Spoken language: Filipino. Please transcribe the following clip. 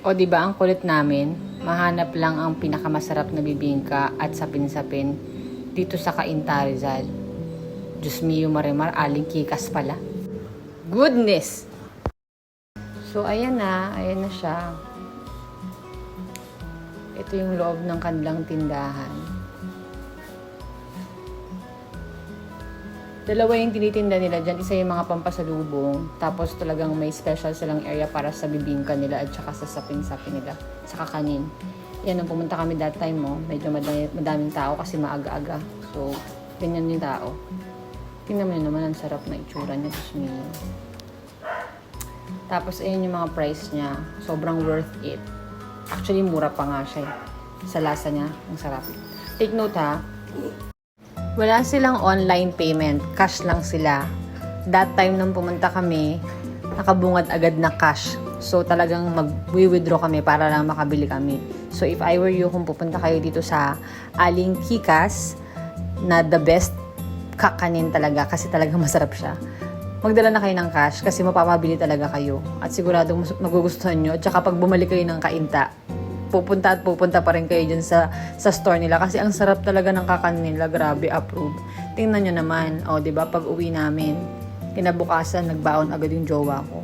O di ba ang kulit namin, mahanap lang ang pinakamasarap na bibingka at sapin-sapin dito sa Cainta, Rizal. Diyos mio Marimar, aling kikas pala. Goodness! So ayan na siya. Ito yung loob ng kanilang tindahan. Dalawa yung tinitinda nila dyan. Isa yung mga pampasalubong. Tapos talagang may special silang area para sa bibingka nila at saka sa sapin-sapin nila. Sa kakanin. Yan, nung pumunta kami that time, medyo madaming tao kasi maaga-aga. So, ganyan yung tao. Tingnan mo yun naman, ang sarap na itsura niya. Tapos, ayun yung mga price niya. Sobrang worth it. Actually, mura pa nga siya. Sa lasa niya, ang sarap. Take note ha. Wala silang online payment. Cash lang sila. That time nung pumunta kami, nakabungad agad na cash. So talagang mag-withdraw kami para lang makabili kami. So if I were you, kung pupunta kayo dito sa Aling Kikas, na the best kakanin talaga kasi talagang masarap siya. Magdala na kayo ng cash kasi mapapabili talaga kayo. At siguradong magugustuhan nyo. At saka pag bumalik kayo ng Cainta, pupunta pa rin kayo dyan sa store nila kasi ang sarap talaga ng kakanin nila. Grabe, approve. Tingnan nyo naman, o diba, pag uwi namin, kinabukasan, nagbaon agad yung jowa ko.